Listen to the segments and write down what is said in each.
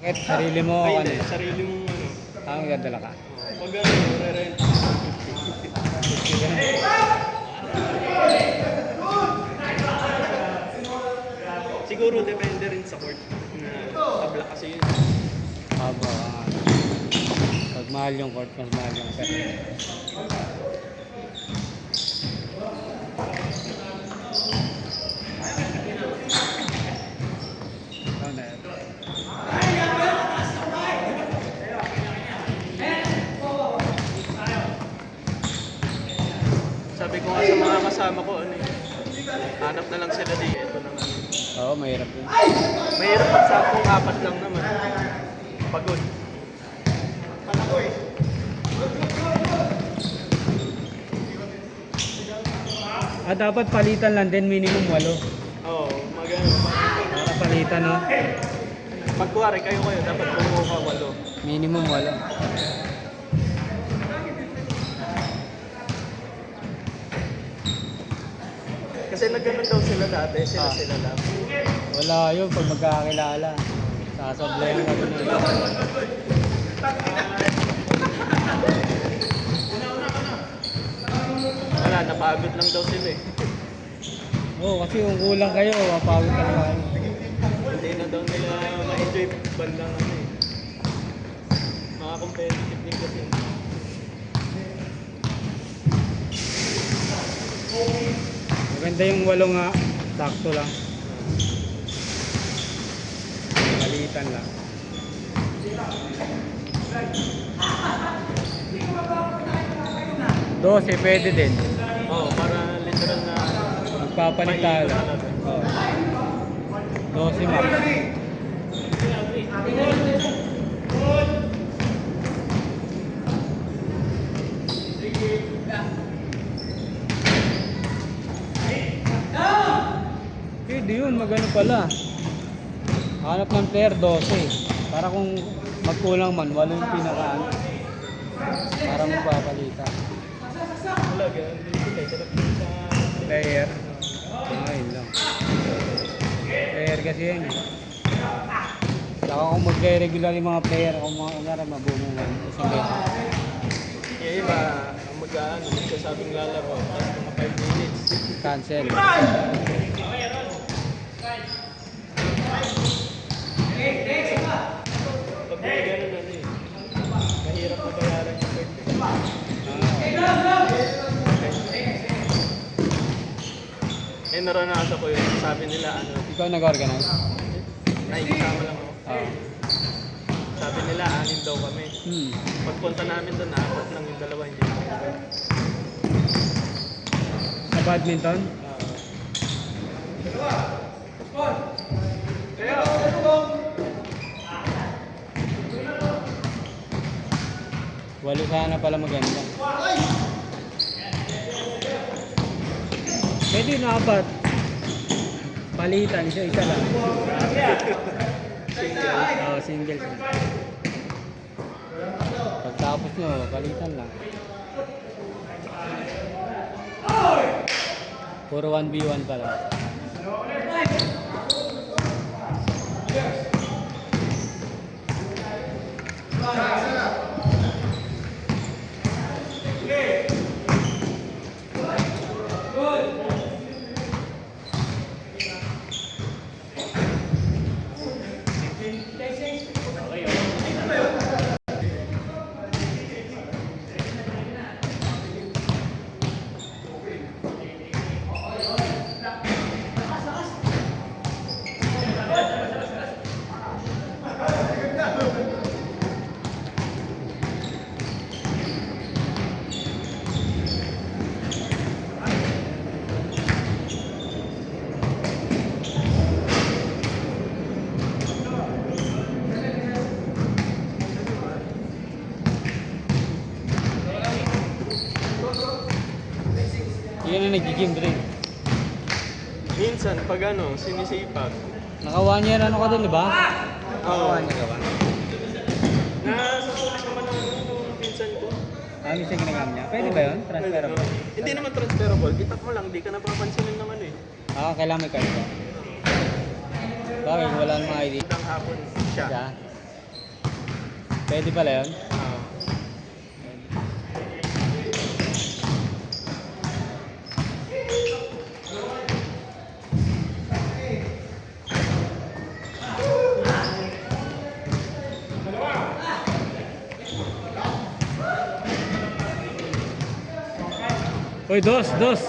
Kahit sarili mo, Ay, ano? hindi. Sarili mong ano. Magdadala ka. Pag ano, re-rent. Siguro depende rin sa court. Tabla kasi yun. Haba ka nga. Pag mahal yung court, mas mahal yung pet. Ikaw na yan. Sabi ko nga sa mga kasama ko, ano eh. Hanap na lang sila dito ng ano. Oo, mahirap yun. Mahirap pag 10-4 lang naman. Pagod. Dapat palitan lang din, minimum 8. Oo, magano. Para palitan, no? Pag kuwari kayo, dapat bumuo ka 8. Minimum 8. Kasi nagganon daw sila dati, sila lang. Wala yun pag magkakakilala. Sasablayan ka dun eh. Wala, napagod lang daw sila eh. Oo, kasi kung kulang kayo, mapagod talaga kayo. Hindi na daw nila ma-enjoy bandang ano eh. Mga competitive din kasi. Maganda yung 8 nga, sakto lang. Palitan lang. 12, pwede din. Oo, para literal na Magpapalitala. Oo. 12 max. Pwede yun, magano pala. Hanap ng player 12. Para kung magkulang man, 8 yung pinaka para magpapalitan. wala, ganun din sila. Sarap din sa Player. Ayun lang. Player kasi yan. Saka kung magre-regular yung mga player, kung mga mabubungan. Isang beses. yung iba, ang mag-ano, magsasabing lalaro, tapos mga 5 minutes. Cancel. Pag may ganun ano eh, mahirap na bayaran yung birthday. Eh, naranasan ko yun. Sabi nila, ano, Ikaw nag-organize? nakikisama lang ako. Oo. Sabi nila, 6 daw kami. Pagpunta namin doon, 4 lang yung dalawa, hindi na kami. Sa badminton? Walo sana pala maganda. Pwede na 4. Palitan siya, isa lang. Oo, single siya. Pagtapos nyo, palitan lang. Puro 1v1 pala. Yan ang nag-gym rin. Minsan, pag ano, sinisipag. Naka 1 year ano ka dun, di ba? Oo. 1 year ka ba? Nasusulit naman ang pinsan ko. Minsan ginagamit niya. Pwede ba yun? Transferable? Hindi naman transferable. Itak mo lang, di ka napapansinin ng ano eh. Kailangan may card ba? Bakit? Wala namang ID. Hanggang hapon siya. Siya? Pwede pala yun? Ah. Uy, dos, dos.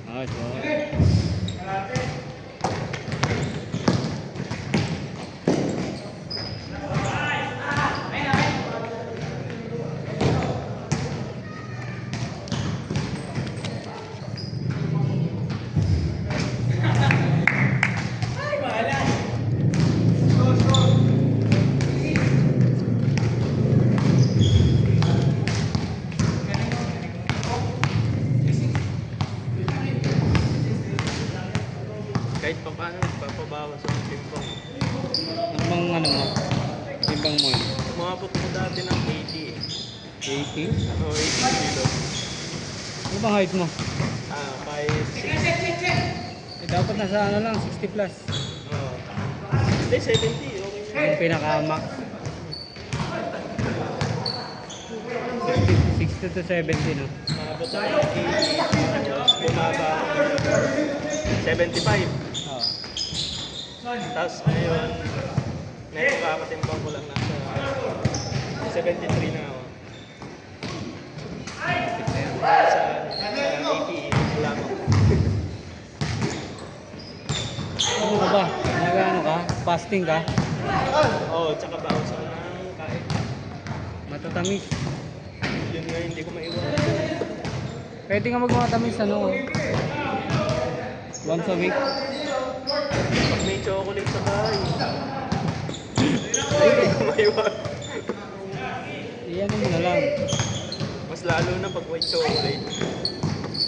Ah, ito. Kahit pa paano, nagpapabawas ang timbang. Ano bang ano mo? Timbang mo yun? Umabot mo dati ng 80 eh. 80? Oo, 80 kilo. Ano bang height mo? Ah, 5'6". Eh, dapat nasa ano lang, 60 plus. Oo. Hindi, 70. Okay na. Yung pinaka-max. 60 to 70, no? Umabot ako ng 80. Tapos bumaba ako ng 75. Oo. Tapos ngayon, kakatimbang ko lang nasa 73 na ako. Sa 80, wala mo. Ano ka ba? Nag-ano ka? Fasting ka? Oo, tsaka bawas ako ng kain. Matatamis. Yun nga, hindi ko maiwan. Pwede nga magmatamis, ano? Once a week. Pag may chocolate sa bahay, hindi ko maiwan. Iyan mo na lang. Mas lalo na pag white chocolate.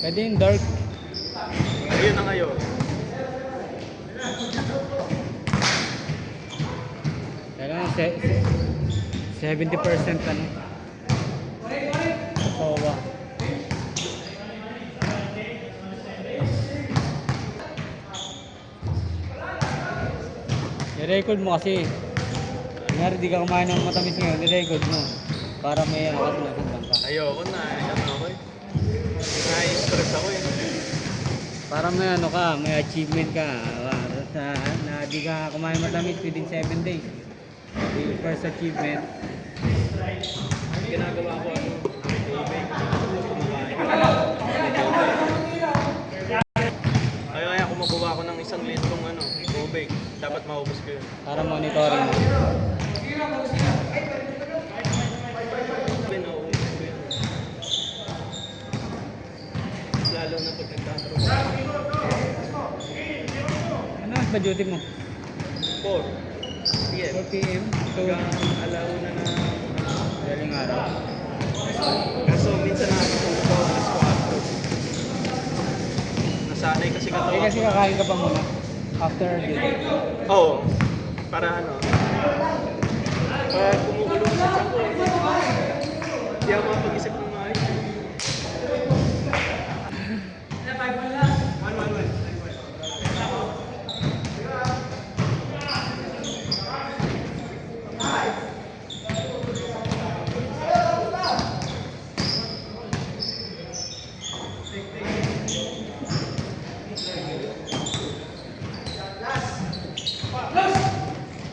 Pwede yung dark. Ayun na ngayon. Kailangan 70% ano? Kasawa. I-record mo kasi. Kunyari di ka kumain ng matamis ngayon, i-record mo. Para may ano kasi nasundan ka. Ayoko na, ano ako eh. Na-stress ako eh. Para may ano ka, may achievement ka. Na di ka kumain matamis within 7 days. Yung first achievement. Ginagawa ko ano, tubig. Kaya kumukuha ako ng 1 litrong ano, tubig. Dapat maubos ko yun. Para monitoring mo. Naubos ko yun. Mas lalo na pag nagtatrabaho. Ano mas ba duty mo? 4 PM. 4 PM? So, Hanggang alauna na galing araw. kaso minsan nakakatulog ako alas 4. Nasanay kasi Eh katawan kasi ko. kakain ka pa muna. After duty. Oo. Para ano. Pag kumukulong sa tiyan ko, hindi ako mapag-isip ng maayos.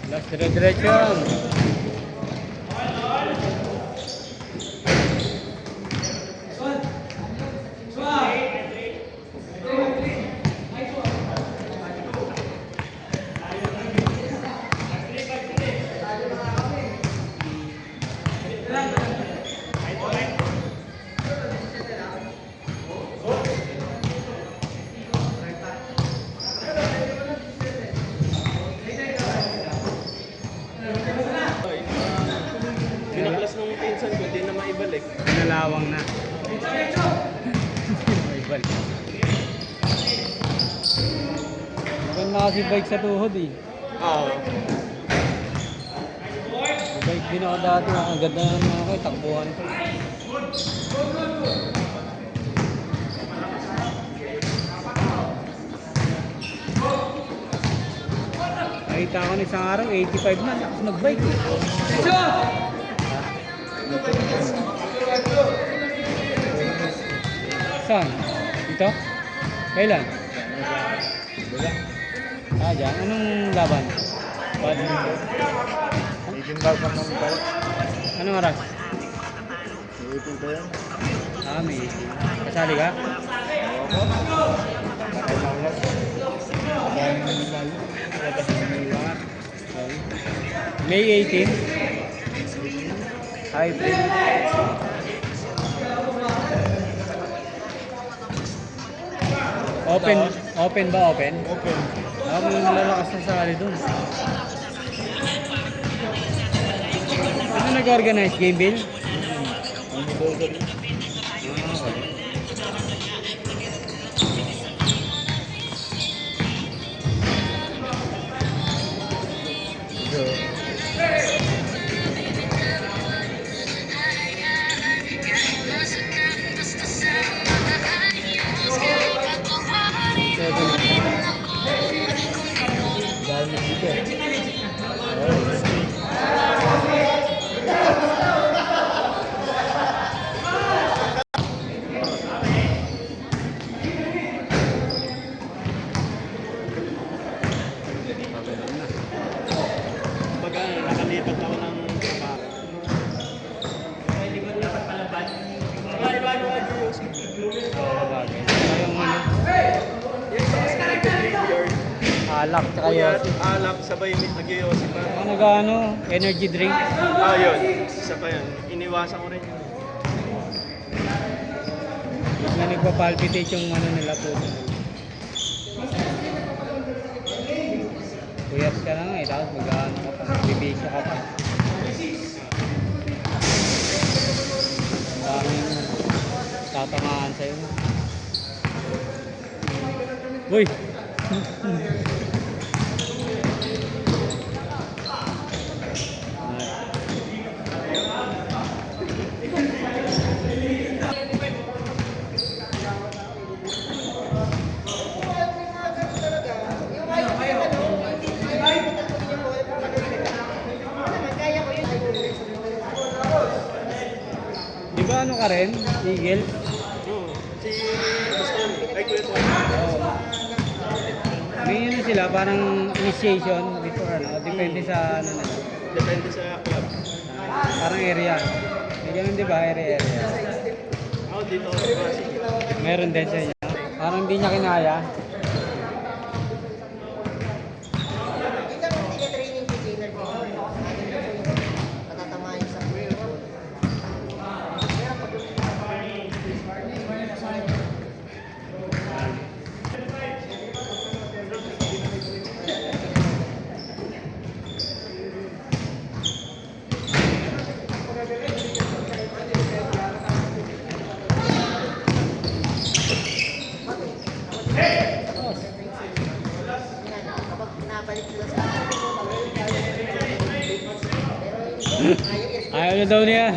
Last dire-diretso. balik. Nalawang na. May balik. Maganda kasi bike sa tuhod eh. Oo. Bike din ako dati. Ang ganda naman ako eh. Takbuhan ko. Nakita ko isang araw, 85 na. Tapos mag-bike eh. Saan? Dito? Kailan? Ah, dyan. Anong laban? Ba't? Anong oras? Ah, may kasali ka? May 18? Hybrid. Open, open ba? Open? Open. Ah, may malalakas na sali dun. Ano nag-organize? Game bill? Baga, nakalipat ako ng trabaho. Alak, tsaka Kuya, yosi. alak, sabay nag-yosi pa. Ako nag-ano, energy drink. Ah, yun. Isa pa yun. Iniwasan ko rin yun. Na nagpa-palpitate yung ano nila po. Kuyas ka na nga eh, tapos mag-ano ka pa, bibisya ka pa. Ang daming tatamaan sa'yo. Uy! Di ba ano ka rin? Eagle? Oo. Si Boston. Ay, Kuya Tony. Oo. May ano sila, parang initiation before ano, depende sa ano nila. Depende sa club. Parang area. May ganun di ba? Area. Ako dito ako sa Pasig. Meron din sa inyo. Parang hindi niya kinaya. Ayaw na daw niya.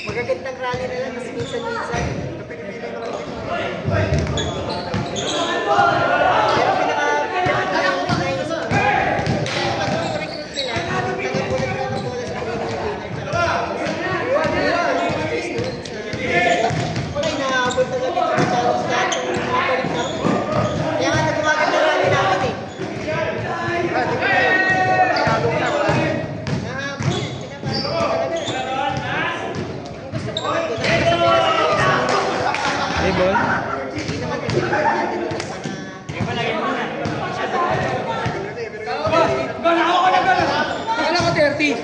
Magagandang rally na lang, kasi minsan-minsan. Pero pinaka-naisip ko, pag recruit nila, taga-bullet Kala ko 30.